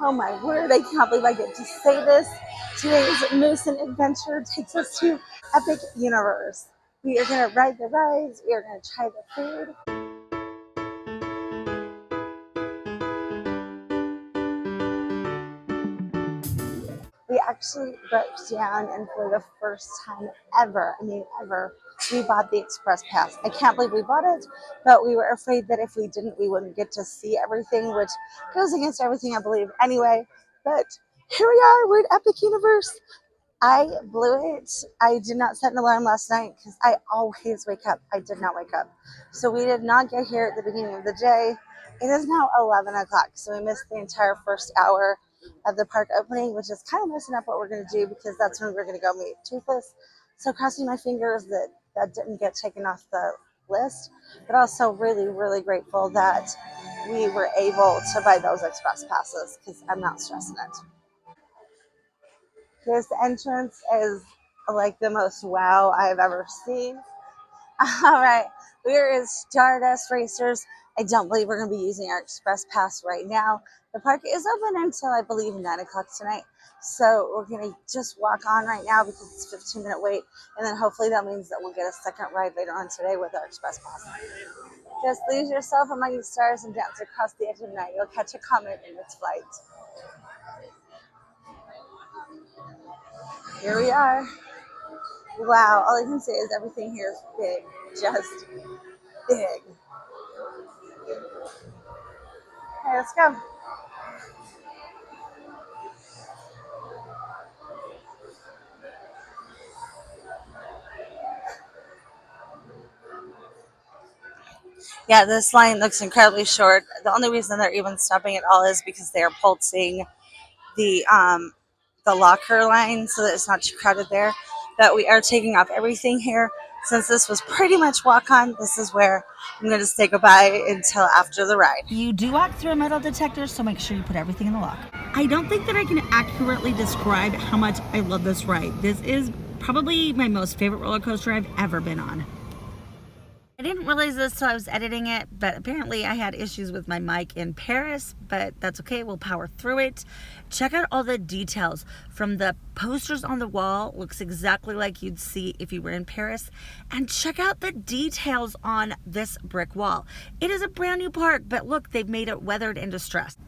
Oh my word, I can't believe I get to say this. Today's Moosen Adventure takes us to Epic Universe. We are going to ride the rides. We are going to try the food. We actually broke down, and for the first time ever, we bought the express pass. I can't believe we bought it, but we were afraid that if we didn't, we wouldn't get to see everything, which goes against everything I believe anyway. But here we are, we're at Epic Universe. I blew it. I did not set an alarm last night because I always wake up. I did not wake up. So we did not get here at the beginning of the day. It is now 11 o'clock, so we missed the entire first hour of the park opening, which is kind of messing up what we're going to do because that's when we're going to go meet Toothless. So crossing my fingers that that didn't get taken off the list, but also really, really grateful that we were able to buy those express passes because I'm not stressing it. This entrance is like the most wow I've ever seen. All right, we're in Stardust Racers. I don't believe we're going to be using our express pass right now. The park is open until I believe 9 o'clock tonight. So we're going to just walk on right now because it's a 15-minute wait. And then hopefully that means that we'll get a second ride later on today with our express pass. Just lose yourself among the stars and dance across the edge of the night. You'll catch a comet in its flight. Here we are. Wow, all I can say is everything here is big, just big. Okay, let's go. Yeah, this line looks incredibly short. The only reason they're even stopping at all is because they are pulsing the locker line so that it's not too crowded there. But we are taking off everything here. Since this was pretty much walk on, this is where I'm going to say goodbye until after the ride. You do walk through a metal detector, so make sure you put everything in the lock. I don't think that I can accurately describe how much I love this ride. This is probably my most favorite roller coaster I've ever been on. I didn't realize this till I was editing it, but apparently I had issues with my mic in Paris, but that's okay, we'll power through it. Check out all the details. From the posters on the wall, looks exactly like you'd see if you were in Paris. And check out the details on this brick wall. It is a brand new park, but look, they've made it weathered and distressed.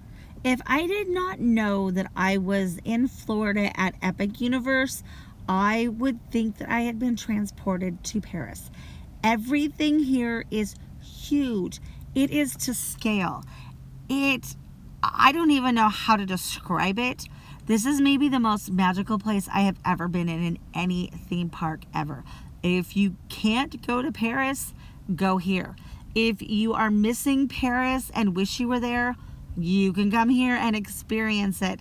If I did not know that I was in Florida at Epic Universe, I would think that I had been transported to Paris. Everything here is huge. It is to scale. I don't even know how to describe it. This is maybe the most magical place I have ever been in any theme park ever. If you can't go to Paris, go here. If you are missing Paris and wish you were there, you can come here and experience it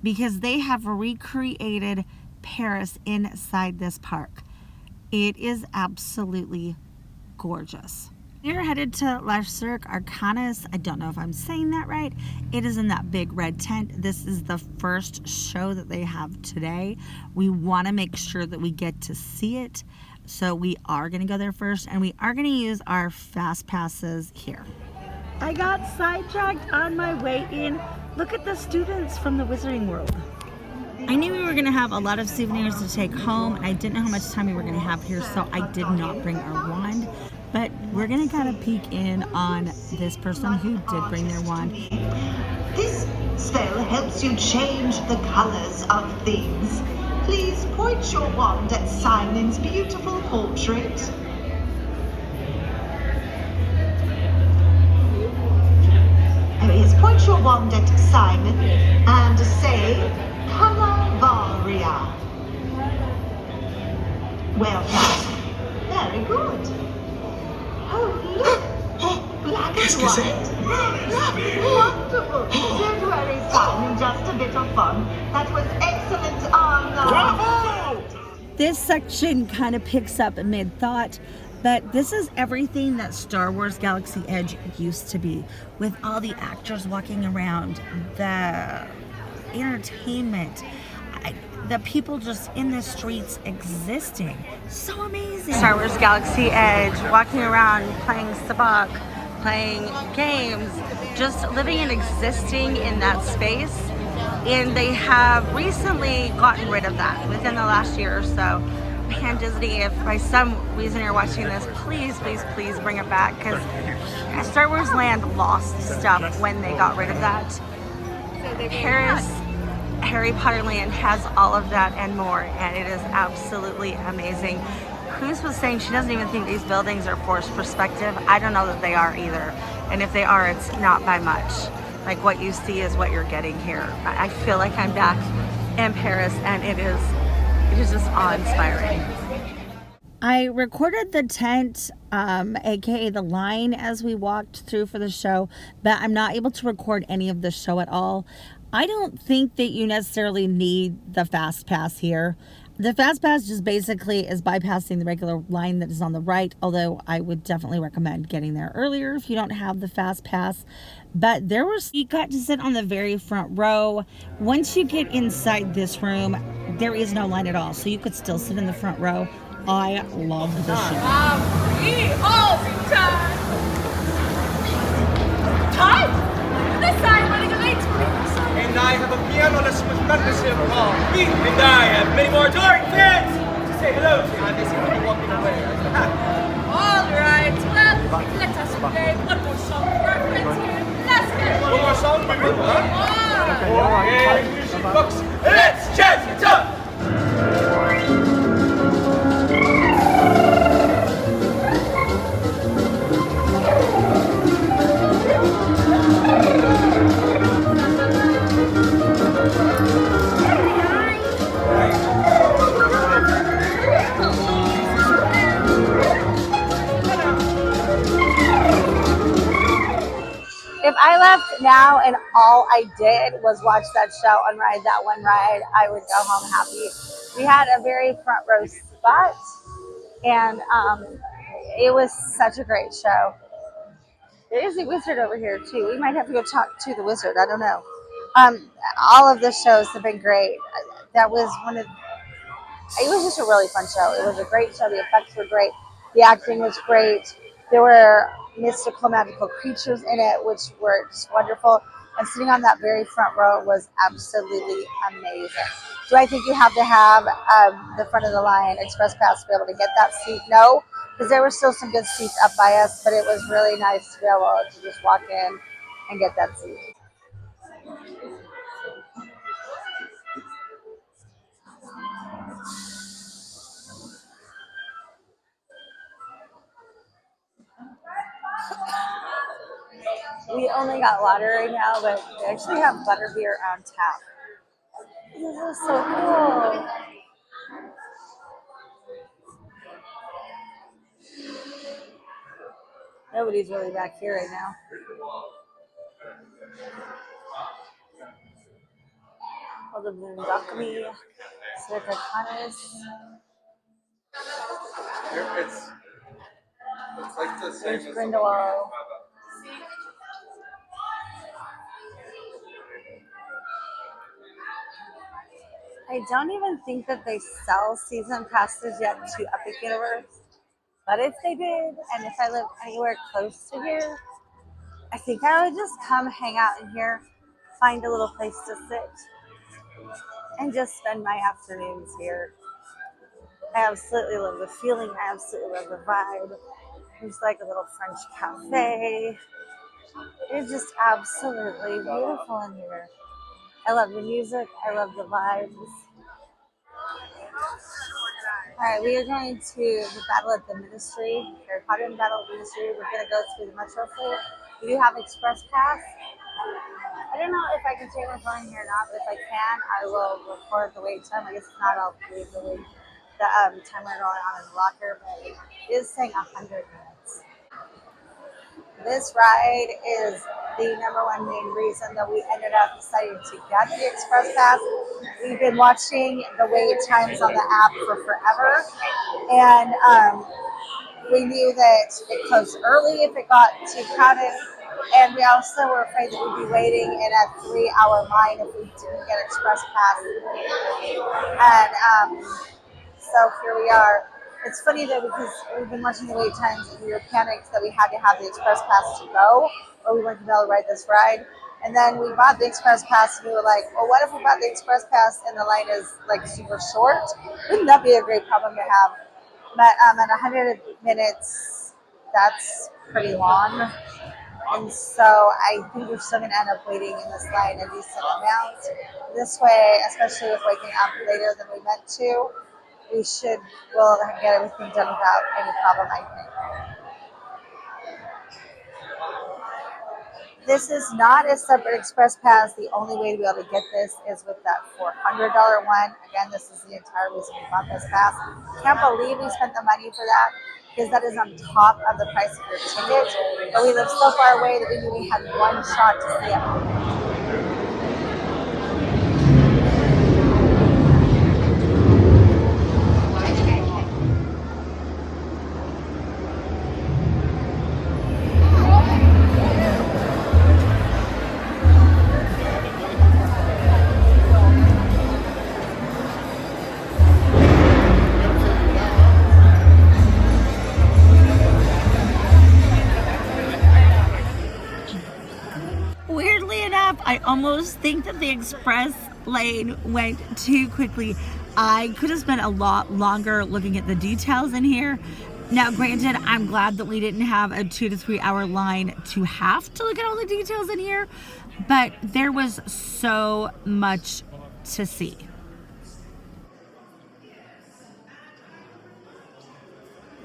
because they have recreated Paris inside this park. It is absolutely gorgeous. We're headed to La Cirque Arcanis. I don't know if I'm saying that right. It is in that big red tent. This is the first show that they have today. We want to make sure that we get to see it. So we are going to go there first, and we are going to use our fast passes here. I got sidetracked on my way in. Look at the students from the Wizarding World. I knew we were going to have a lot of souvenirs to take home, and I didn't know how much time we were going to have here, so I did not bring our wand. But we're going to kind of peek in on this person who did bring their wand. This spell helps you change the colors of things. Please point your wand at Simon's beautiful portrait. Please point your wand at Simon and say, Calabaria. Well done. Very good. Oh, look. Black and white. Wonderful. Don't worry, Simon. Just a bit of fun. That was excellent on Bravo! This section kind of picks up mid-thought. But this is everything that Star Wars Galaxy Edge used to be, with all the actors walking around, the entertainment, the people just in the streets existing. So amazing. Star Wars Galaxy Edge, walking around, playing sabacc, playing games, just living and existing in that space And they have recently gotten rid of that within the last year or so. Man, Disney, if by some reason you're watching this, please, please, please bring it back, because Star Wars Land lost stuff when they got rid of that. Paris, Harry Potter Land has all of that and more, and it is absolutely amazing. Cruz was saying she doesn't even think these buildings are forced perspective. I don't know that they are either, and if they are, it's not by much. Like, what you see is what you're getting here. I feel like I'm back in Paris, and it is just awe-inspiring. I recorded the tent, aka the line, as we walked through for the show, but I'm not able to record any of the show at all. I don't think that you necessarily need the fast pass here. The fast pass just basically is bypassing the regular line that is on the right, although I would definitely recommend getting there earlier if you don't have the fast pass. But you got to sit on the very front row. Once you get inside this room, there is no line at all, so you could still sit in the front row. I love the show. And I have a piano lesson with membership called Me and I have many more adoring fans to say hello to. I'm basically walking away. Alright, well, let us play one more song for our friends here. Let's get One more song, huh? Okay, music books. Let's jazz it up! If I left now and all I did was watch that show and ride that one ride, I would go home happy. We had a very front row spot, and it was such a great show. There is a wizard over here too. We might have to go talk to the wizard. I don't know. All of the shows have been great. That was one of. It was just a really fun show. It was a great show. The effects were great. The acting was great. There were mystical, magical creatures in it, which were just wonderful. And sitting on that very front row was absolutely amazing. Do I think you have to have the front of the line express pass to be able to get that seat? No, because there were still some good seats up by us, but it was really nice to be able to just walk in and get that seat. We only got water right now, but they actually have butterbeer on tap. This is so cool. Nobody's really back here right now. All the Boondogamy, Circacanis. It's like the same There's Grindelwald. I don't even think that they sell season passes yet to Epic Universe. But if they did, and if I lived anywhere close to here, I think I would just come hang out in here, find a little place to sit, and just spend my afternoons here. I absolutely love the feeling. I absolutely love the vibe. There's like a little French cafe. It's just absolutely beautiful in here. I love the music. I love the vibes. All right, we are going to the Battle at the Ministry, Harry Potter and Battle at the Ministry. We're going to go through the Metro Fleet. We do have Express Pass. I don't know if I can take my phone here or not, but if I can, I will record the wait time. I guess if not, I'll leave the timer going on in the locker, but it is saying 100 minutes. This ride is the number one main reason that we ended up deciding to get the Express Pass. We've been watching the wait times on the app for forever, and we knew that it closed early if it got too crowded, and we also were afraid that we'd be waiting in a 3-hour line if we didn't get Express Pass. And so here we are. It's funny though, because we've been watching the wait times and we were panicked that we had to have the Express Pass to go, or we weren't going to be able to ride this ride. And then we bought the express pass, and we were like, well, what if we bought the express pass and the line is like super short? Wouldn't that be a great problem to have? But at 100 minutes, that's pretty long. And so I think we're still going to end up waiting in this line a decent amount. This way, especially with waking up later than we meant to, we'll get everything done without any problem, I think. This is not a separate express pass. The only way to be able to get this is with that $400 one. Again, this is the entire reason we bought this pass. Can't believe we spent the money for that because that is on top of the price of your ticket. But we live so far away that we knew we had one shot to see everything. Weirdly enough, I almost think that the express lane went too quickly. I could have spent a lot longer looking at the details in here. Now, granted, I'm glad that we didn't have a 2 to 3 hour line to have to look at all the details in here, but there was so much to see.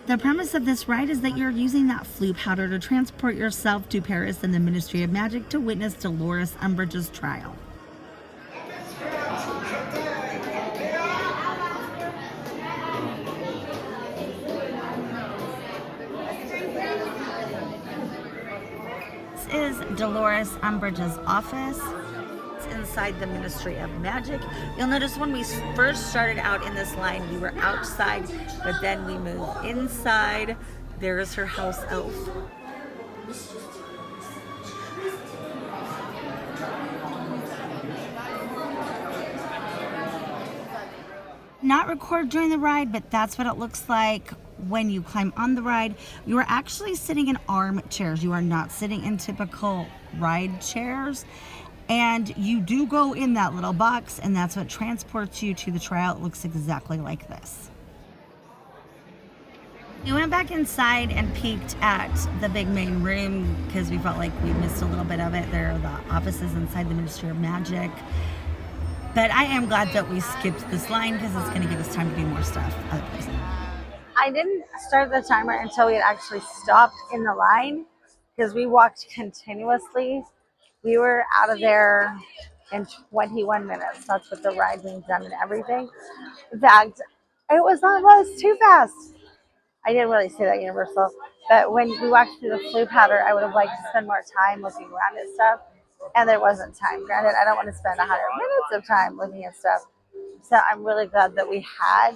The premise of this ride is that you're using that flu powder to transport yourself to Paris and the Ministry of Magic to witness Dolores Umbridge's trial. This is Dolores Umbridge's office. It's inside the Ministry of Magic. You'll notice when we first started out in this line, we were outside, but then we moved inside. There's her house elf. Not record during the ride, but that's what it looks like when you climb on the ride. You are actually sitting in armchairs. You are not sitting in typical ride chairs. And you do go in that little box, and that's what transports you to the trial. It looks exactly like this. We went back inside and peeked at the big main room because we felt like we missed a little bit of it. There are the offices inside the Ministry of Magic. But I am glad that we skipped this line because it's going to give us time to do more stuff other places. I didn't start the timer until we had actually stopped in the line because we walked continuously. We were out of there in 21 minutes. That's with the ride being done and everything. In fact, it was almost too fast. I didn't really say that, Universal. But when we walked through the flu powder, I would have liked to spend more time looking around at stuff. And there wasn't time. Granted, I don't want to spend 100 minutes of time looking at stuff. So I'm really glad that we had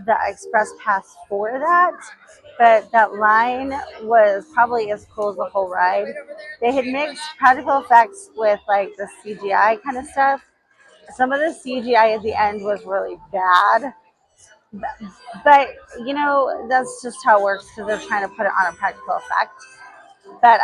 the express pass for that. But that line was probably as cool as the whole ride. They had mixed practical effects with like the CGI kind of stuff. Some of the CGI at the end was really bad. But you know, that's just how it works because they're trying to put it on a practical effect. But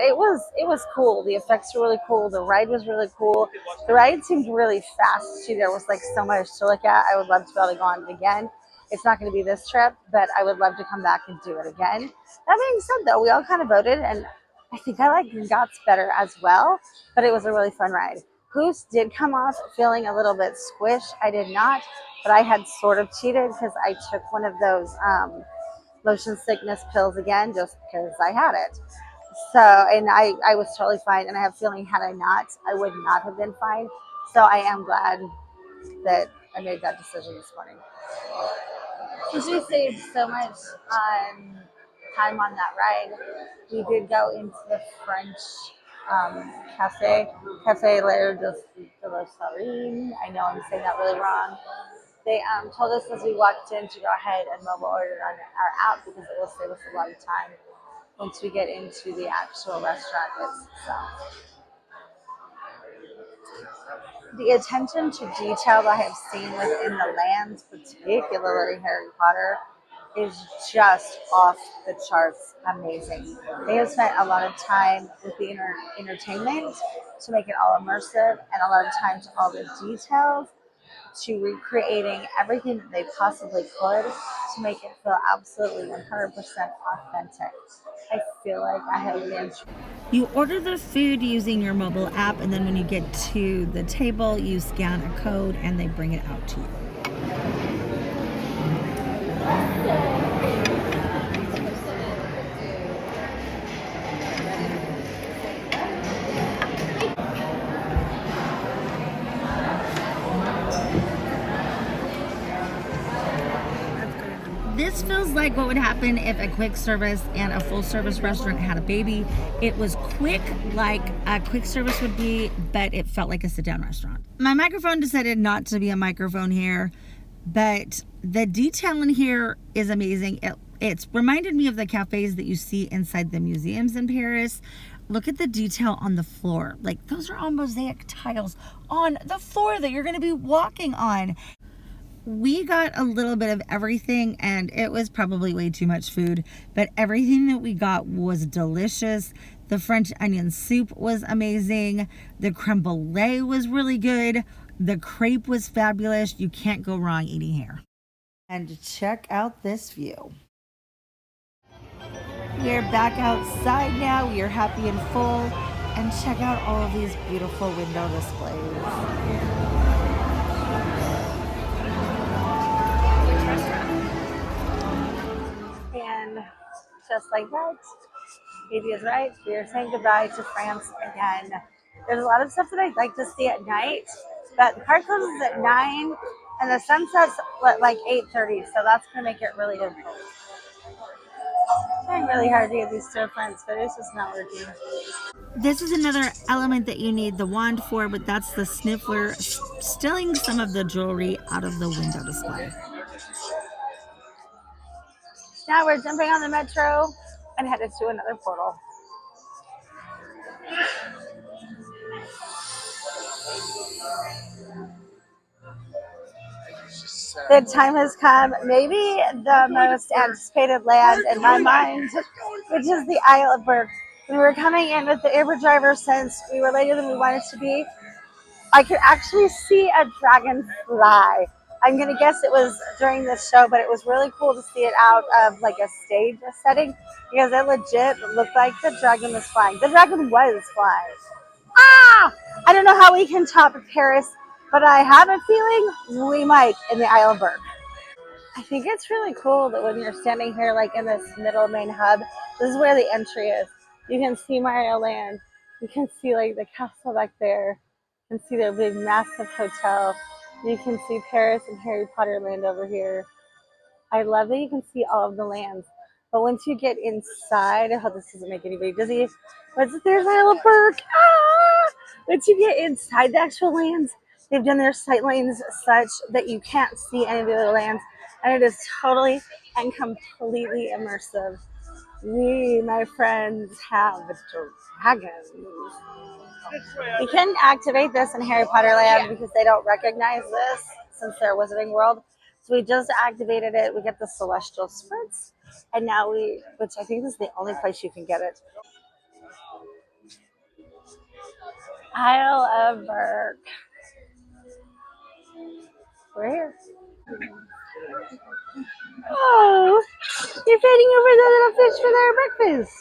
it was cool. The effects were really cool. The ride was really cool. The ride seemed really fast too. There was like so much to look at. I would love to be able to go on it again. It's not going to be this trip, but I would love to come back and do it again. That being said, though, we all kind of voted, and I think I like Gringotts better as well. But it was a really fun ride. Goose did come off feeling a little bit squished. I did not, but I had sort of cheated because I took one of those motion sickness pills again just because I had it. So, and I was totally fine. And I have a feeling had I not, I would not have been fine. So I am glad that I made that decision this morning. Since we saved so much time on that ride, we did go into the French Cafe Lair de la Sarine. I know I'm saying that really wrong. They told us as we walked in to go ahead and mobile order on our app because it will save us a lot of time once we get into the actual restaurant itself. The attention to detail that I have seen within the lands, particularly Harry Potter, is just off the charts amazing. They have spent a lot of time with the entertainment to make it all immersive, and a lot of time to all the details, to recreating everything that they possibly could to make it feel absolutely 100% authentic. I feel like I have been. You order the food using your mobile app, and then when you get to the table, you scan a code and they bring it out to you. This feels like what would happen if a quick service and a full service restaurant had a baby. It was quick like a quick service would be, but it felt like a sit down restaurant. My microphone decided not to be a microphone here, but the detail in here is amazing. It's reminded me of the cafes that you see inside the museums in Paris. Look at the detail on the floor. Like, those are all mosaic tiles on the floor that you're going to be walking on. We got a little bit of everything, and it was probably way too much food, but everything that we got was delicious. The French onion soup was amazing. The creme brulee was really good. The crepe was fabulous. You can't go wrong eating here. And check out this view. We're back outside now. We are happy and full. And check out all of these beautiful window displays. And just like that, Baby is right. We are saying goodbye to France again. There's a lot of stuff that I'd like to see at night, but the park closes at 9 and the sun sets at like 8:30, so that's going to make it really difficult. I'm trying really hard to get these storefronts, but it's just not working. This is another element that you need the wand for, but that's the sniffler stilling some of the jewelry out of the window display. Now we're jumping on the metro and headed to another portal. The time has come, maybe the most anticipated land in my mind, which is the Isle of Berk. We were coming in with the Uber driver since we were later than we wanted to be. I could actually see a dragon fly. I'm going to guess it was during this show, but it was really cool to see it out of like a stage setting because it legit looked like the dragon was flying. The dragon was flying. Ah! I don't know how we can top Paris, but I have a feeling we might in the Isle of Berk. I think it's really cool that when you're standing here like in this middle main hub, this is where the entry is. You can see Mario Land. You can see like the castle back there. You can see their big massive hotel. You can see Paris and Harry Potter Land over here. I love that you can see all of the lands. But once you get inside, I hope this doesn't make anybody dizzy. But there's Isle of Berk. Ah! Once you get inside the actual lands, they've done their sight lines such that you can't see any of the other lands. And it is totally and completely immersive. We, my friends, have dragons. We couldn't activate this in Harry Potter Land because they don't recognize this since they're Wizarding World. So we just activated it. We get the Celestial Spritz. And now which I think is the only place you can get it. Isle of Berk. We're here. Oh, you're feeding over the little fish for their breakfast.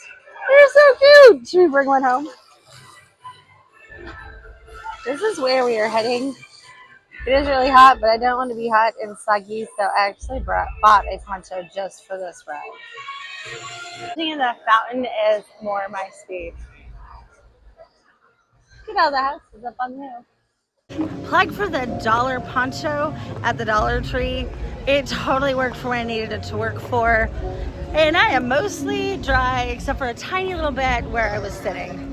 They're so cute. Should we bring one home? This is where we are heading. It is really hot, but I don't want to be hot and soggy, so I actually bought a poncho just for this ride. Sitting in the fountain is more my speed. You know, the house is up on the hill. Plug for the dollar poncho at the Dollar Tree. It totally worked for what I needed it to work for. And I am mostly dry, except for a tiny little bit where I was sitting.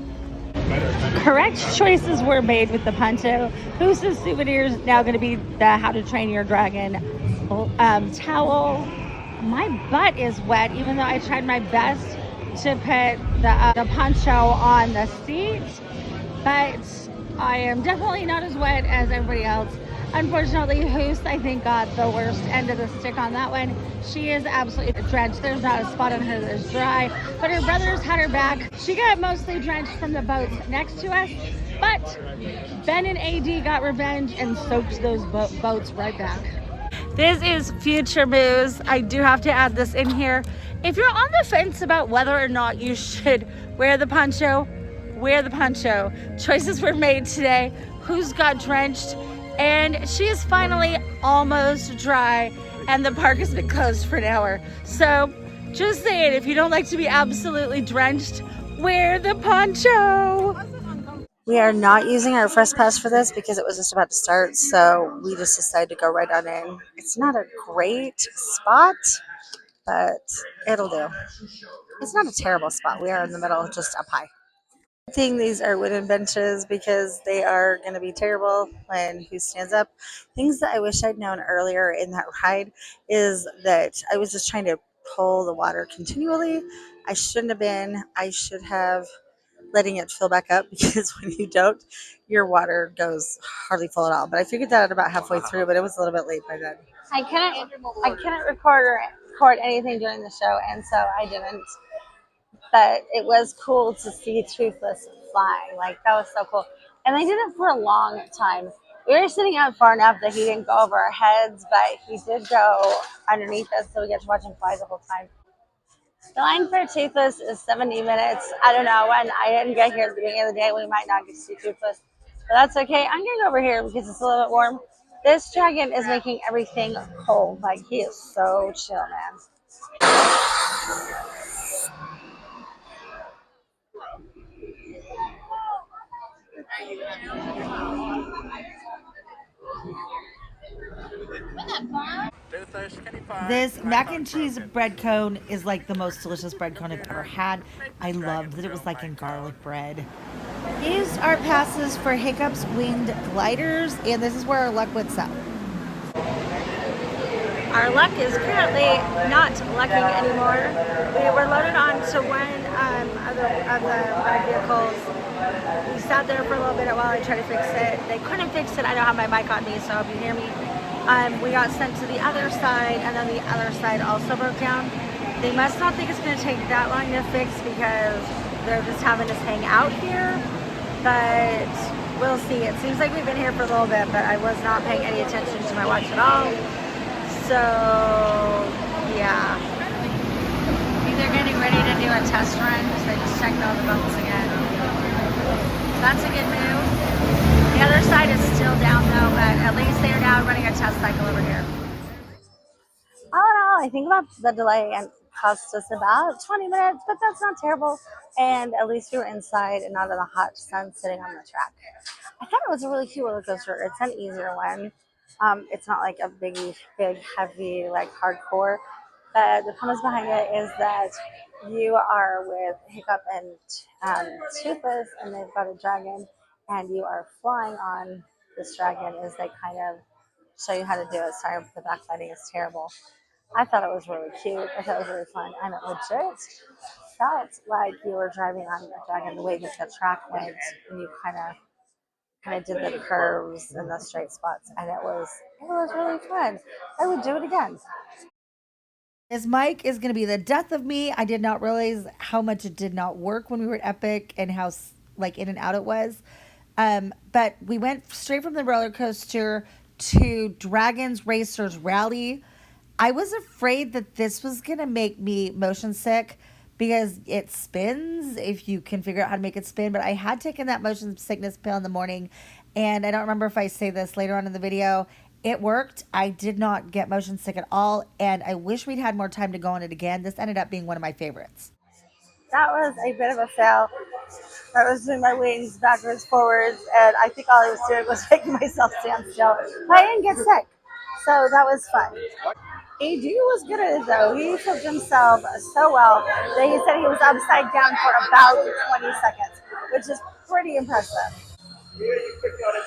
Correct choices were made with the poncho. Moosen Souvenirs now going to be the How to Train Your Dragon towel. My butt is wet, even though I tried my best to put the poncho on the seat. But I am definitely not as wet as everybody else. Unfortunately, Hoos, I think, got the worst end of the stick on that one. She is absolutely drenched. There's not a spot on her that is dry, but her brothers had her back. She got mostly drenched from the boats next to us, but Ben and AD got revenge and soaked those boats right back. This is future Moose. I do have to add this in here. If you're on the fence about whether or not you should wear the poncho, wear the poncho. Choices were made today. Who's got drenched? And she is finally almost dry, and the park has been closed for an hour. So just saying, if you don't like to be absolutely drenched, wear the poncho. We are not using our first pass for this because it was just about to start, so we just decided to go right on in. It's not a great spot, but it'll do. It's not a terrible spot. We are in the middle, just up high. I think these are wooden benches because they are going to be terrible when who stands up. Things that I wish I'd known earlier in that ride is that I was just trying to pull the water continually. I shouldn't have been. I should have letting it fill back up because when you don't, your water goes hardly full at all. But I figured that out about halfway through, but it was a little bit late by then. I couldn't record anything during the show, and so I didn't. But it was cool to see Toothless flying. Like, that was so cool. And they did it for a long time. We were sitting out far enough that he didn't go over our heads, but he did go underneath us, so we get to watch him fly the whole time. The line for Toothless is 70 minutes. I don't know. When I didn't get here at the beginning of the day, we might not get to see Toothless. But that's okay. I'm going to go over here because it's a little bit warm. This dragon is making everything cold. Like, he is so chill, man. This mac and cheese bread cone is like the most delicious bread cone I've ever had. I loved that it was like in garlic bread. Used our passes for Hiccup's winged gliders, and this is where our luck went south. Our luck is currently not lucking anymore. We were loaded on to one of the vehicles. We sat there for a little bit while I tried to fix it. They couldn't fix it. I don't have my mic on me, so I hope you hear me. We got sent to the other side, and then the other side also broke down. They must not think it's going to take that long to fix because they're just having us hang out here. But we'll see. It seems like we've been here for a little bit, but I was not paying any attention to my watch at all. So, yeah. They're getting ready to do a test run because they just checked all the boats again. That's a good move. The other side is still down though, but at least they're now running a test cycle over here. All in all, I think about the delay and cost us about 20 minutes, but that's not terrible. And at least we were inside and not in the hot sun sitting on the track. I thought it was a really cute roller coaster. It's an easier one. It's not like a big, heavy, like hardcore. But the premise behind it is that you are with Hiccup and Toothless, and they've got a dragon, and you are flying on this dragon as they kind of show you how to do it. Sorry, the backlighting is terrible. I thought it was really cute. I thought it was really fun. And it legit felt like you were driving on a dragon the way that the track went, and you kind of did the curves and the straight spots, and it was really fun. I would do it again. This mic is going to be the death of me. I did not realize how much it did not work when we were at Epic and how like in and out it was. But we went straight from the roller coaster to Dragons Racers Rally. I was afraid that this was going to make me motion sick because it spins if you can figure out how to make it spin. But I had taken that motion sickness pill in the morning, and I don't remember if I say this later on in the video. It worked. I did not get motion sick at all, and I wish we'd had more time to go on it again. This ended up being one of my favorites. That was a bit of a fail. I was doing my wings backwards, forwards, and I think all I was doing was making myself stand still. But I didn't get sick, so that was fun. AD was good at it though. He flipped himself so well that he said he was upside down for about 20 seconds, which is pretty impressive.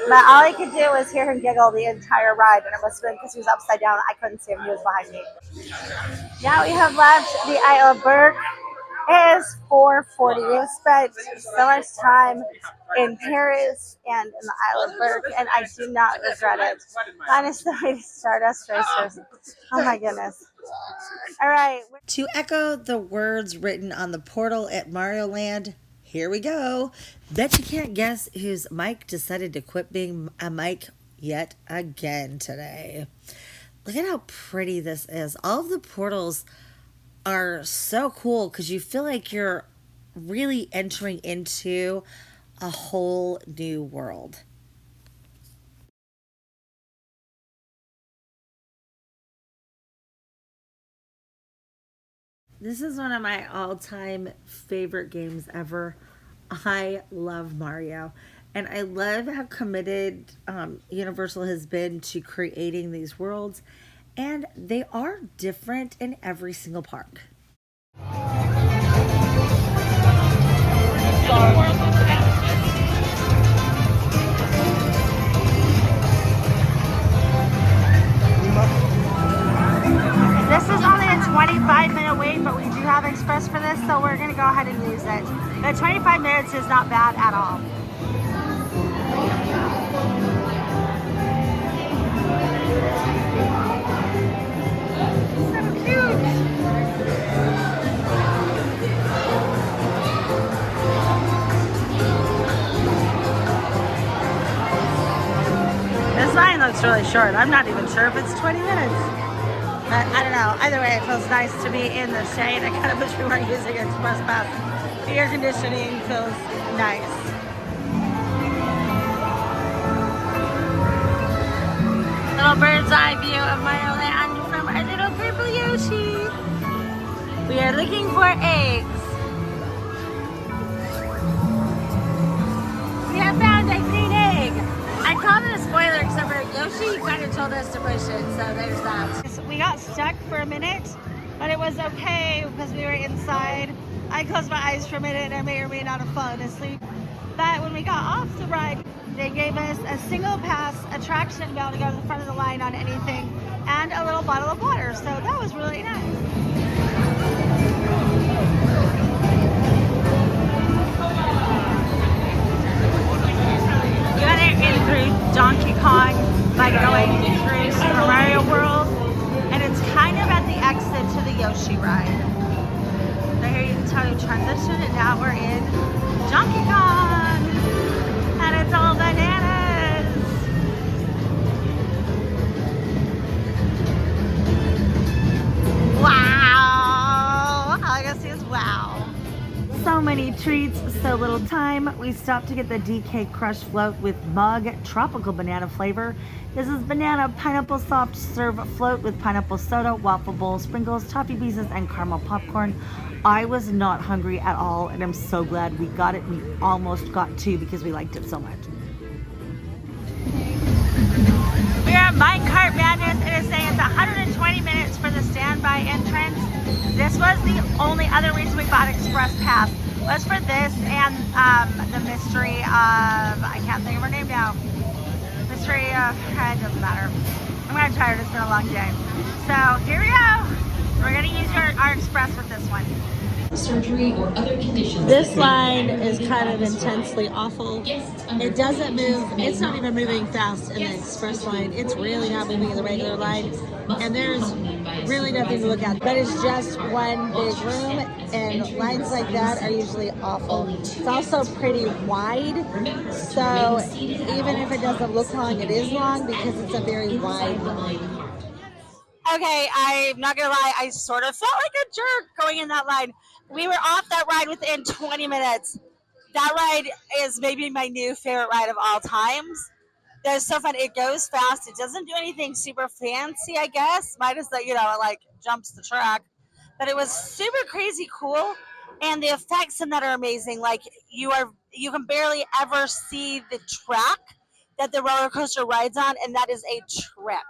But all I could do was hear him giggle the entire ride, and it must have been because he was upside down. I couldn't see him. He was behind me. Now we have left the Isle of Berk, It is 4:40. We spent so much time in Paris and in the Isle of Berk, and I do not regret it. That is the way to start us racers. Oh my goodness. All right. To echo the words written on the portal at Mario Land, here we go. Bet you can't guess whose mic decided to quit being a mic yet again today. Look at how pretty this is. All of the portals are so cool because you feel like you're really entering into a whole new world. This is one of my all-time favorite games ever. I love Mario. And I love how committed Universal has been to creating these worlds. And they are different in every single park. This is only a 25-minute wait, but we do have express for this, so we're going to go ahead and use it. The 25 minutes is not bad at all. So cute. This line looks really short. I'm not even sure if it's 20 minutes. But I don't know. Either way, it feels nice to be in the shade. I kind of wish we weren't using Express Pass. The air conditioning feels nice. Little bird's eye view of Mario Land from our little purple Yoshi. We are looking for eggs. We have found a green egg. I called it a spoiler except for Yoshi kind of told us to push it, so there's that. We got stuck for a minute, but it was okay because we were inside. I closed my eyes for a minute and I may or may not have fallen asleep. But when we got off the ride, they gave us a single pass attraction to be able to go to the front of the line on anything and a little bottle of water, so that was really nice. You gotta get through Donkey Kong by going through Super Mario World, and it's kind of at the exit to the Yoshi ride. So here you can tell you transition, and now we're in Donkey Kong, and it's all bananas. Wow! All I gotta see is wow. So many treats, so little time. We stopped to get the DK Crush float with mug tropical banana flavor. This is banana pineapple soft serve float with pineapple soda, waffle bowl, sprinkles, toffee pieces, and caramel popcorn. I was not hungry at all, and I'm so glad we got it. We almost got two because we liked it so much. We're at Minecart Madness. It is saying it's 120 minutes for the standby entrance. This was the only other reason we bought Express Pass, was for this and the mystery of, I can't think of her name now. Mystery of, it doesn't matter. I'm kind of tired, it's been a long day. So here we go. We're gonna use our Express with this one. Surgery or other conditions. This line is kind of intensely awful. It doesn't move, it's not even moving fast in the express line. It's really not moving in the regular line. And there's really nothing to look at. But it's just one big room, and lines like that are usually awful. It's also pretty wide, so even if it doesn't look long, it is long because it's a very wide line. Okay, I'm not gonna lie, I sort of felt like a jerk going in that line. We were off that ride within 20 minutes. That ride is maybe my new favorite ride of all times. That's so fun. It goes fast. It doesn't do anything super fancy, I guess. Minus that, it like jumps the track. But it was super crazy cool. And the effects in that are amazing. Like you can barely ever see the track that the roller coaster rides on, and that is a trip.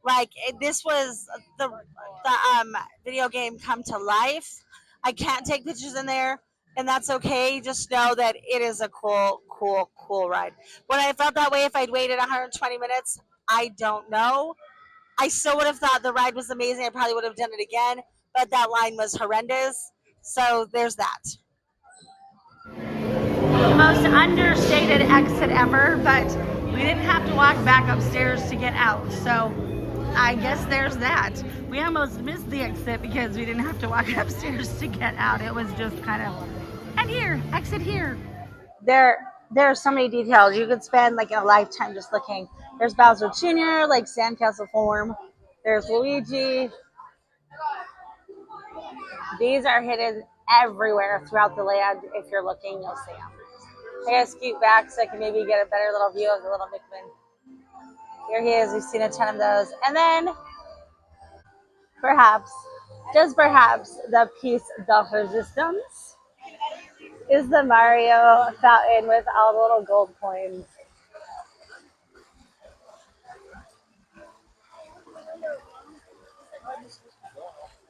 Like this was the video game come to life. I can't take pictures in there, and that's okay. Just know that it is a cool ride. Would I have felt that way if I'd waited 120 minutes? I don't know. I still would have thought the ride was amazing. I probably would have done it again, but that line was horrendous. So there's that. Most understated exit ever, but we didn't have to walk back upstairs to get out. So I guess there's that. We almost missed the exit because we didn't have to walk upstairs to get out. It was just kind of, and here, exit here. There are so many details. You could spend like a lifetime just looking. There's Bowser Jr., like sandcastle form. There's Luigi. These are hidden everywhere throughout the land. If you're looking, you'll see them. I gotta scoot back so I can maybe get a better little view of the little Mickman. Here he is. We've seen a ton of those. And then, perhaps, just perhaps, the piece de resistance is the Mario fountain with all the little gold coins.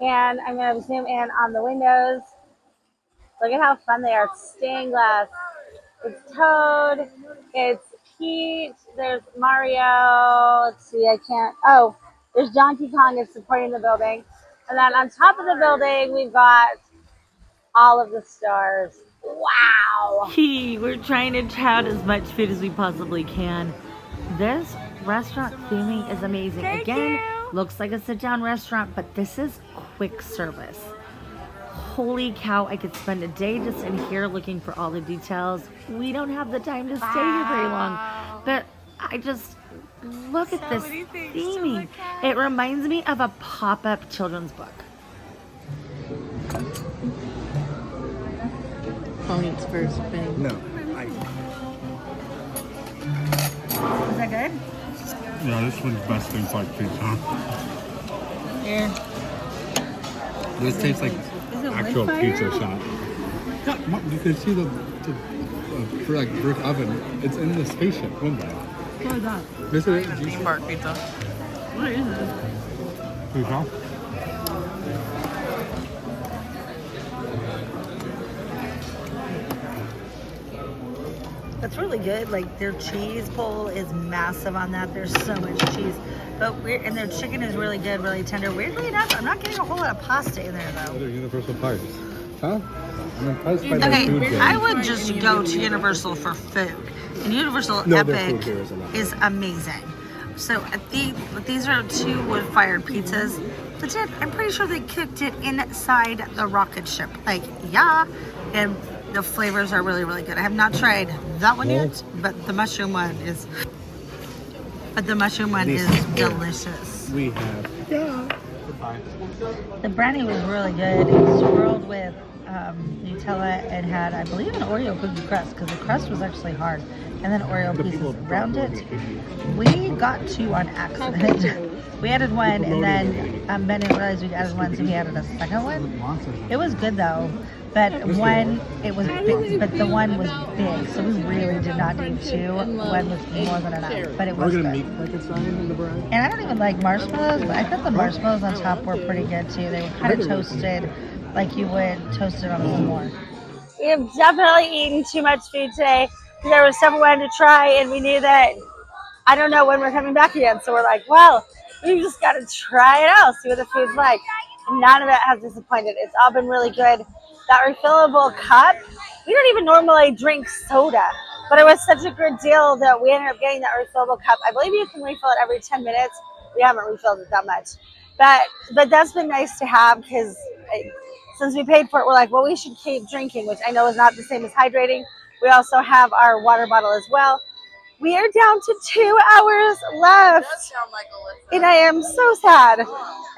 And I'm going to zoom in on the windows. Look at how fun they are. It's stained glass. It's Toad. It's Peach. There's Mario. Let's see, I can't. Oh, there's Donkey Kong is supporting the building. And then on top of the building, we've got all of the stars. Wow. We're trying to tout as much food as we possibly can. This restaurant theming is amazing. Again, looks like a sit-down restaurant, but this is quick service. Holy cow, I could spend a day just in here looking for all the details. We don't have the time to stay here very long, but I just look at this theming. It reminds me of a pop-up children's book. Phone eats first, thing. No. Is that good? Yeah, this one's best things like pizza. Yeah. This tastes like actual pizza shop. Yeah, you can see the like brick oven. It's in the spaceship window. What is that? This is Berk pizza. What is it? pizza. That's really good. Like their cheese bowl is massive on that. There's so much cheese, but and their chicken is really good, really tender. Weirdly enough, I'm not getting a whole lot of pasta in there though. They're Universal Parks. Huh? I'm impressed by their food. Okay, I would just go to Universal for food, and Universal their Epic food here is a lot. is amazing. So these are 2 wood-fired pizzas. Legit, I'm pretty sure they cooked it inside the rocket ship. Like, yeah, and the flavors are really, really good. I have not tried that one yet, but the mushroom one is. But the mushroom one is delicious. We have. Yeah. The brownie was really good. It was swirled with Nutella and had, I believe, an Oreo cookie crust because the crust was actually hard. And then Oreo pieces around it. We got 2 on accident. We added one, and then Ben didn't realize we added one, so he added a second one. It was good though, but one it was big, but the one was big, so we really did not need 2. One was more than enough, but it was good. And I don't even like marshmallows, but I thought the marshmallows on top were pretty good too. They were kind of toasted, like you would toast it on a s'more. We have definitely eaten too much food today. There was stuff we wanted to try, and we knew that I don't know when we're coming back again. So we're like, well, we just got to try it out, see what the food's like. And none of it has disappointed. It's all been really good. That refillable cup, we don't even normally drink soda, but it was such a good deal that we ended up getting that refillable cup. I believe you can refill it every 10 minutes. We haven't refilled it that much. But that's been nice to have because since we paid for it, we're like, well, we should keep drinking, which I know is not the same as hydrating. We also have our water bottle as well. We are down to 2 hours left. And I am so sad.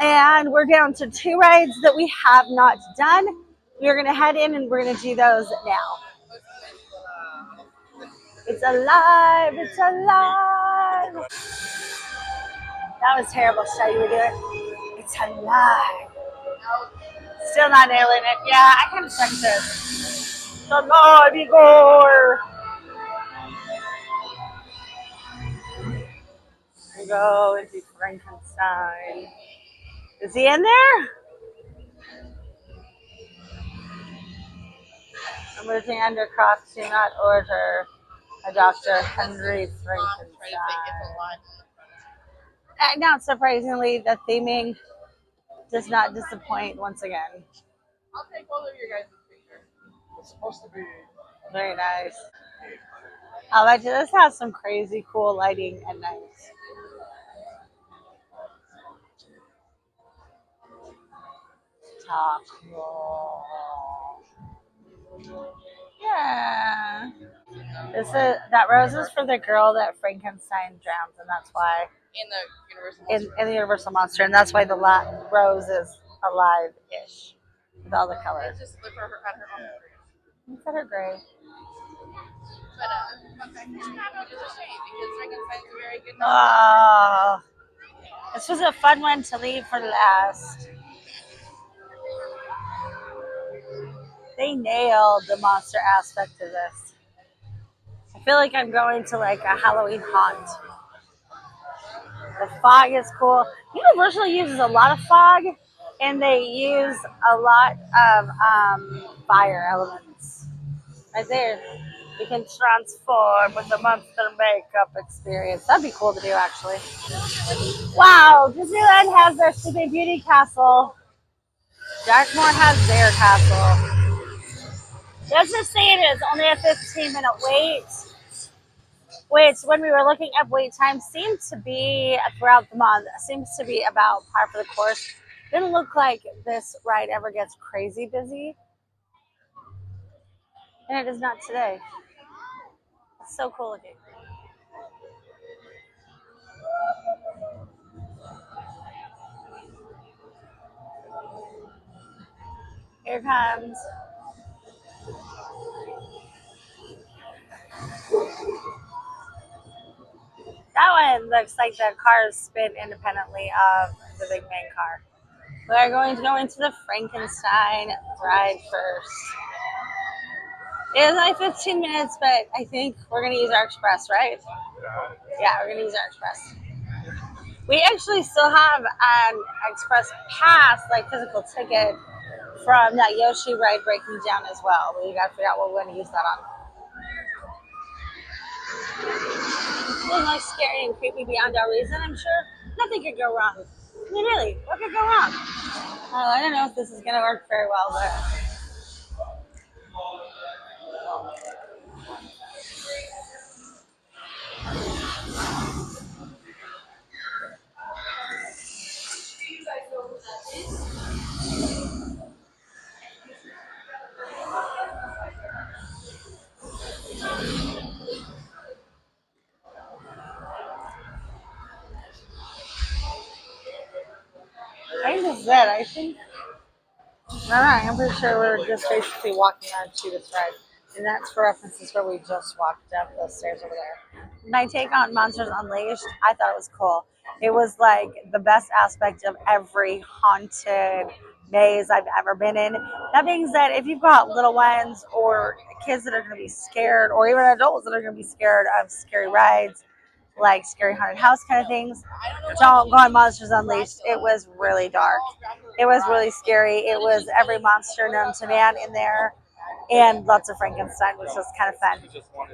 And we're down to 2 rides that we have not done. We're going to head in and we're going to do those now. It's alive. It's alive. That was terrible. Should I redo it? It's alive. Still not nailing it. Yeah, I kind of suck this. It's alive, Igor. We go into Frankenstein. Is he in there? I'm moving under Crocs. Do not order a Dr. Henry Frankenstein. Not surprisingly, the theming does not disappoint once again. I'll take both of your guys' picture. It's supposed to be. Very nice. I like this has some crazy cool lighting and nice. Top. Yeah. This is that rose is for the girl that Frankenstein drowns, and that's why In the Universal in the Universal Monster, and that's why the rose is alive-ish with all the colors. Just look for her at her own. Look at her gray. But fun fact, this cabinet is a shame because Frankenstein's a very good novel. Oh, this was a fun one to leave for last. They nailed the monster aspect of this. I feel like I'm going to like a Halloween haunt. The fog is cool. Universal uses a lot of fog, and they use a lot of fire elements. Right there, you can transform with the monster makeup experience. That'd be cool to do, actually. Wow, Disneyland has their Sleeping Beauty castle. Darkmoor has their castle. Let's just say it is only a 15-minute wait, which when we were looking up wait time seemed to be throughout the month, seems to be about par for the course. Didn't look like this ride ever gets crazy busy. And it is not today. It's so cool looking. Here comes. That one looks like the cars spin independently of the big main car. We're going to go into the Frankenstein ride first. It is only 15 minutes, but I think we're going to use our express, right? Yeah, we're going to use our express. We actually still have an express pass, like physical ticket, from that Yoshi ride breaking down as well. We got to figure out what we're going to use that on. It was like scary and creepy beyond our reason, I'm sure. Nothing could go wrong. I mean, really, what could go wrong? I don't know if this is going to work very well, but... I think this is it. I think... I'm pretty sure we're just basically walking on to this ride. And that's for references where we just walked up those stairs over there. My take on Monsters Unleashed, I thought it was cool. It was like the best aspect of every haunted maze I've ever been in. That being said, if you've got little ones or kids that are going to be scared, or even adults that are going to be scared of scary rides, like scary haunted house kind of things, don't go on Monsters Unleashed. It was really dark. It was really scary. It was every monster known to man in there, and lots of Frankenstein, which was kind of fun.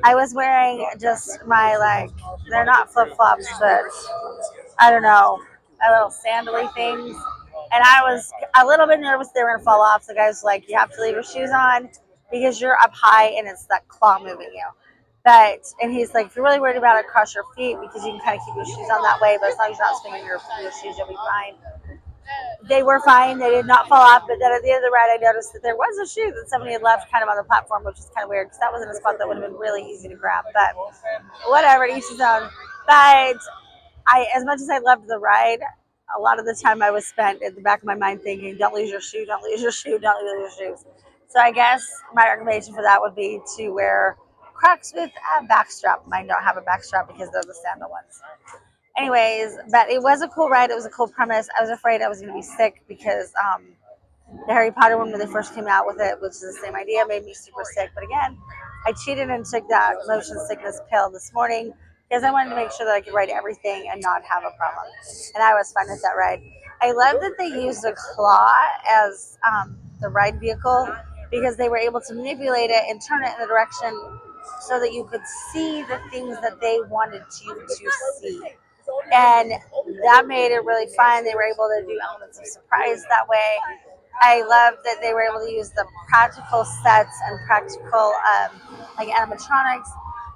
I was wearing just my, like, they're not flip-flops, but I don't know, my little sandally things. And I was a little bit nervous they were going to fall off. So the guy was like, you have to leave your shoes on because you're up high and it's that claw moving you. And he's like, if you're really worried about it, cross your feet because you can kind of keep your shoes on that way. But as long as you're not swinging your shoes, you'll be fine. They were fine. They did not fall off. But then at the end of the ride, I noticed that there was a shoe that somebody had left kind of on the platform, which was kind of weird because that wasn't a spot that would have been really easy to grab. But whatever, each his own. But as much as I loved the ride, a lot of the time I was spent in the back of my mind thinking, don't lose your shoe, don't lose your shoe, don't lose your shoes. So I guess my recommendation for that would be to wear Crocs with a backstrap. Mine don't have a backstrap because they're the sandal ones. Anyways, but it was a cool ride. It was a cool premise. I was afraid I was going to be sick because the Harry Potter one, when they first came out with it, which is the same idea, made me super sick. But again, I cheated and took that motion sickness pill this morning because I wanted to make sure that I could ride everything and not have a problem. And I was fine with that ride. I love that they used a claw as the ride vehicle because they were able to manipulate it and turn it in the direction so that you could see the things that they wanted you to see. And that made it really fun. They were able to do elements of surprise that way. I love that they were able to use the practical sets and practical like animatronics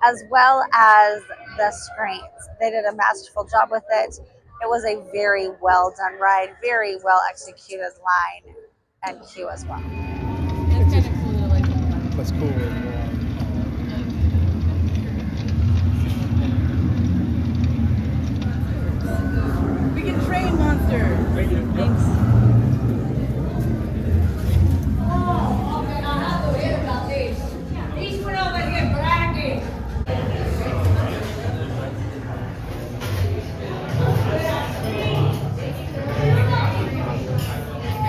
as well as the screens. They did a masterful job with it. It was a very well done ride, very well executed line and queue as well. It's kind of cool. Like, That's cool. we can train monster. Thank you. Thanks. These went over here bragging.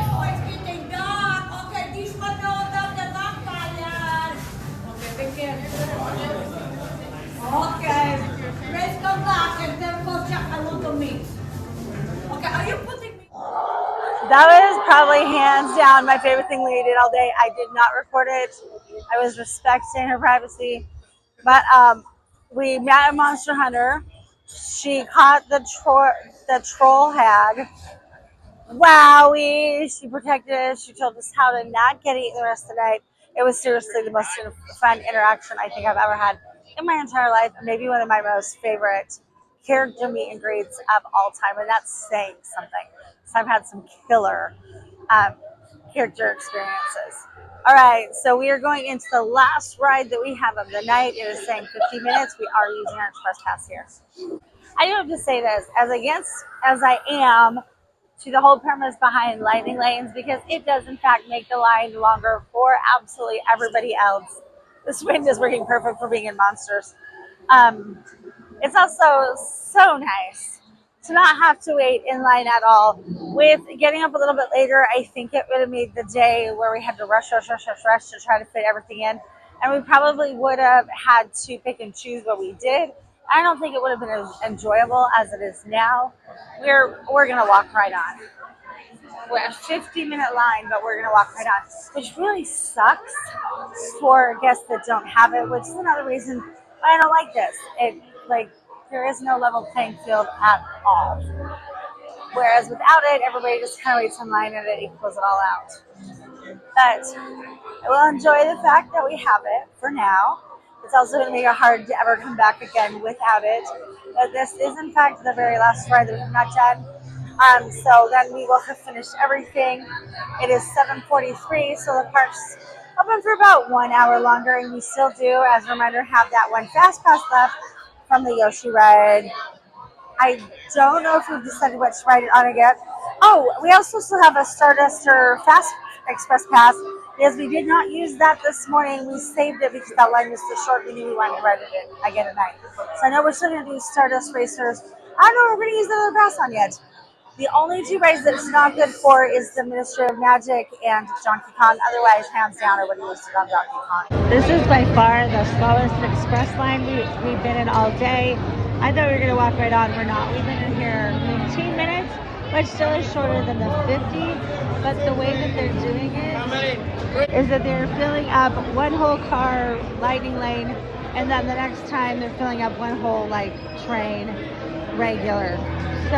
Oh, it's getting dark. Okay, this one know about the vampire. Okay, take care. Okay, let's go back and then go check. I want to meet. Okay, are you putting me? That was probably hands down my favorite thing we did all day. I did not record it. I was respecting her privacy. But we met a monster hunter. She caught the troll hag. Wowie! She protected us. She told us how to not get eaten the rest of the night. It was seriously the most fun interaction I think I've ever had in my entire life. Maybe one of my most favorite character meet and greets of all time, and that's saying something. So I've had some killer um, character experiences. All right, so we are going into the last ride that we have of the night. It is saying 50 minutes. We are using our express pass here. I do have to say this, as against as I am to the whole premise behind lightning lanes, because it does in fact make the line longer for absolutely everybody else. This wind is working perfect for being in monsters. It's also so nice to not have to wait in line at all. With getting up a little bit later, I think it would have made the day where we had to rush to try to fit everything in. And we probably would have had to pick and choose what we did. I don't think it would have been as enjoyable as it is now. We're gonna walk right on. We're a 50-minute line, but we're gonna walk right on, which really sucks for guests that don't have it, which is another reason why I don't like this. There is no level playing field at all. Whereas without it, everybody just kind of waits in line and it equals it all out. But I will enjoy the fact that we have it for now. It's also going to make it hard to ever come back again without it. But this is, in fact, the very last ride that we have not done. So then we will have finished everything. It is 7:43, so the park's open for about 1 hour longer, and we still do, as a reminder, have that one fast pass left from the Yoshi ride. I don't know if we've decided what to ride it on again. Oh, we also still have a Starduster Fast Express Pass because we did not use that this morning. We saved it because that line was too short. We knew we wanted to ride it again at night. So I know we're still going to do Stardust Racers. I don't know what we're going to use that other pass on yet. The only two rides that it's not good for is the Ministry of Magic and Donkey Kong. Otherwise, hands down, I would have used it on Donkey Kong. This is by far the slowest express line we've been in all day. I thought we were going to walk right on. We're not. We've been in here 15 minutes, which still is shorter than the 50. But the way that they're doing it is that they're filling up one whole car lightning lane, and then the next time they're filling up one whole train regular. So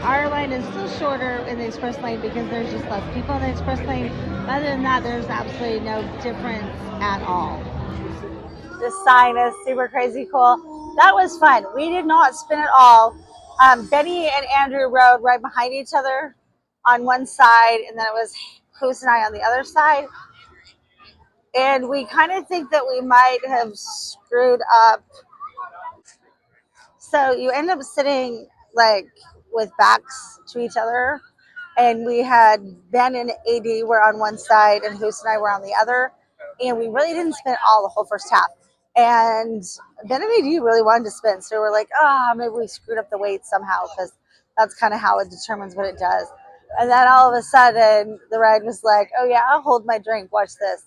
our line is still shorter in the express lane because there's just less people in the express lane. Other than that, there's absolutely no difference at all. This sign is super crazy cool. That was fun. We did not spin at all. Benny and Andrew rode right behind each other on one side, and then it was Moose and I on the other side. And we kind of think that we might have screwed up. So you end up sitting with backs to each other. And we had Ben and AD were on one side and Moose and I were on the other. And we really didn't spin all the whole first half. And Ben and AD really wanted to spin. So we're like, maybe we screwed up the weight somehow because that's kind of how it determines what it does. And then all of a sudden the ride was like, oh yeah, I'll hold my drink. Watch this.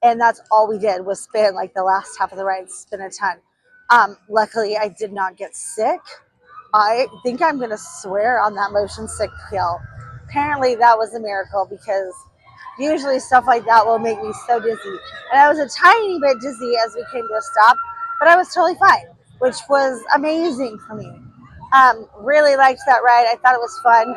And that's all we did was spin the last half of the ride, spin a ton. Luckily, I did not get sick. I think I'm going to swear on that motion sick pill. Apparently, that was a miracle because usually stuff like that will make me so dizzy. And I was a tiny bit dizzy as we came to a stop, but I was totally fine, which was amazing for me. Really liked that ride. I thought it was fun.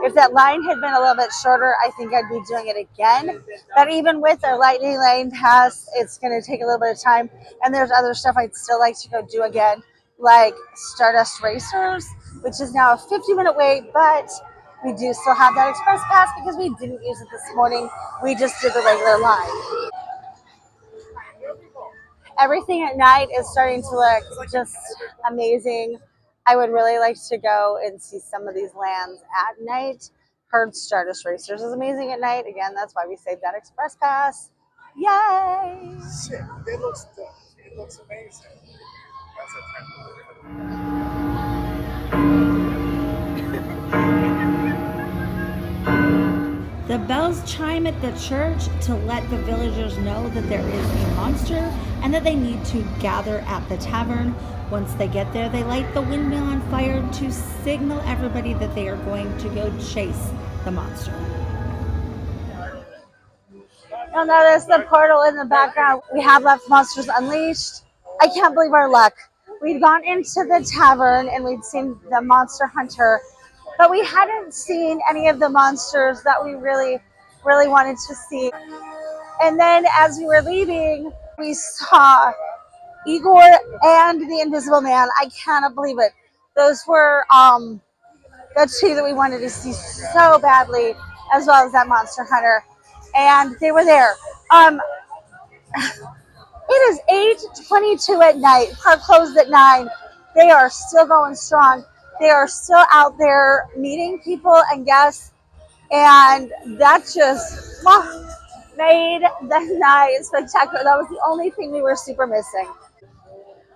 If that line had been a little bit shorter, I think I'd be doing it again. But even with our lightning lane pass, it's going to take a little bit of time. And there's other stuff I'd still like to go do again, like Stardust Racers, which is now a 50-minute wait, but we do still have that express pass because we didn't use it this morning. We just did the regular line. Everything at night is starting to look just amazing. I would really like to go and see some of these lands at night. Heard Stardust Racers is amazing at night. Again, that's why we saved that express pass. Yay! Shit, it looks amazing. That's a The bells chime at the church to let the villagers know that there is a monster and that they need to gather at the tavern. Once they get there, they light the windmill on fire to signal everybody that they are going to go chase the monster. You'll notice the portal in the background. We have left Monsters Unleashed. I can't believe our luck. We'd gone into the tavern and we'd seen the monster hunter, but we hadn't seen any of the monsters that we really wanted to see. And then as we were leaving, we saw Igor and the Invisible Man. I cannot believe it. Those were the two that we wanted to see so badly, as well as that monster hunter. And they were there. It is 8:22 at night. Park closed at 9. They are still going strong. They are still out there meeting people and guests, and that just made the night spectacular. That was the only thing we were super missing.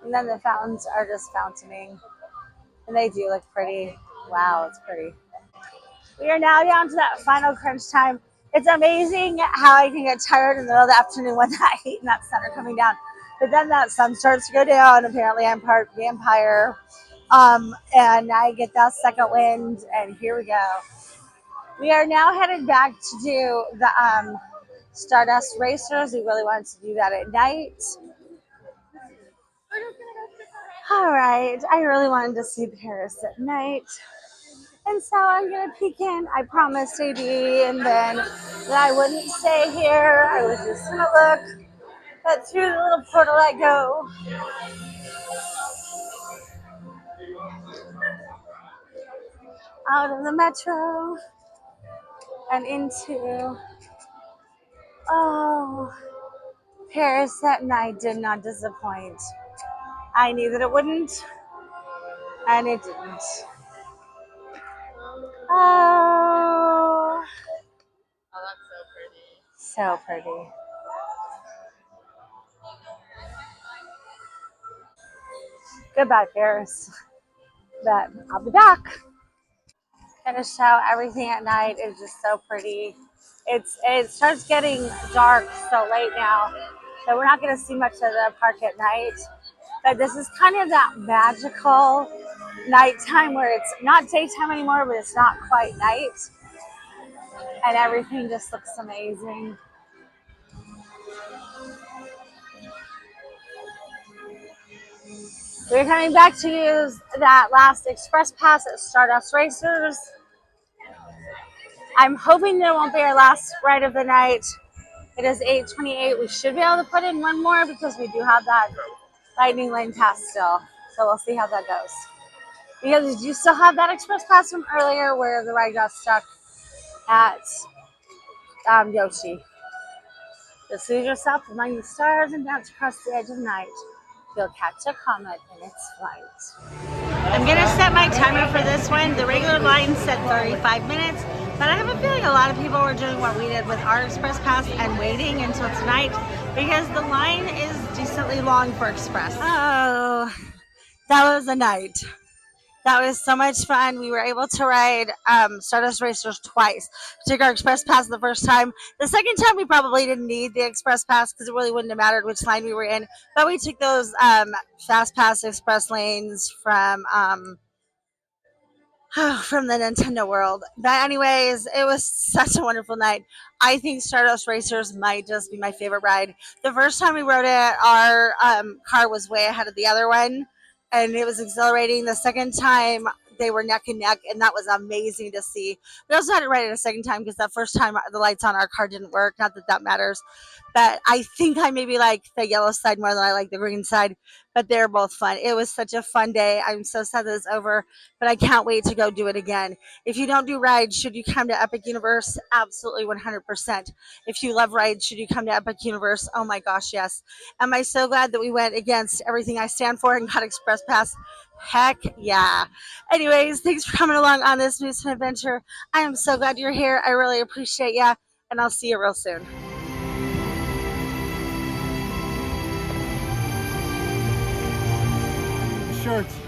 And then the fountains are just fountaining, and they do look pretty. Wow, it's pretty. We are now down to that final crunch time. It's amazing how I can get tired in the middle of the afternoon with that heat and that sun are coming down. But then that sun starts to go down. Apparently, I'm part vampire. And I get that second wind, and here we go. We are now headed back to do the Stardust Racers. We really wanted to do that at night. All right, I really wanted to see Paris at night. And so I'm going to peek in. I promised AD and then that I wouldn't stay here. I was just going to look. But through the little portal I go. Out of the metro. And into, Paris that night did not disappoint. I knew that it wouldn't. And it didn't. Oh. Oh, that's so pretty. So pretty. Goodbye, Paris. But I'll be back. Gonna show everything at night is just so pretty. It starts getting dark so late now, so we're not gonna see much of the park at night. But this is kind of that magical nighttime where it's not daytime anymore, but it's not quite night, and everything just looks amazing. We're coming back to use that last express pass at Stardust Racers. I'm hoping there won't be our last ride of the night. It is 8:28. We should be able to put in one more because we do have that lightning lane pass still. So we'll see how that goes. Because you still have that express pass from earlier where the ride got stuck at Yoshi. Just lose yourself among the stars and dance across the edge of night. You'll catch a comet in its flight. I'm going to set my timer for this one. The regular line said 35 minutes, but I have a feeling a lot of people were doing what we did with our express pass and waiting until tonight because the line is decently long for express. Oh, that was a night. That was so much fun. We were able to ride Stardust Racers twice. We took our express pass the first time. The second time, we probably didn't need the express pass because it really wouldn't have mattered which line we were in. But we took those fast pass express lanes from the Nintendo world. But anyways, it was such a wonderful night. I think Stardust Racers might just be my favorite ride. The first time we rode it, our car was way ahead of the other one, and it was exhilarating. The second time, they were neck and neck, and that was amazing to see. We also had to ride it a second time because that first time the lights on our car didn't work. Not that that matters, but I think I maybe like the yellow side more than I like the green side. But they're both fun. It was such a fun day. I'm so sad that it's over, but I can't wait to go do it again. If you don't do rides, should you come to Epic Universe? Absolutely 100%. If you love rides, should you come to Epic Universe? Oh my gosh, yes. Am I so glad that we went against everything I stand for and got Express Pass? Heck yeah. Anyways, thanks for coming along on this Moosen adventure. I am so glad you're here. I really appreciate you, and I'll see you real soon. Shirts.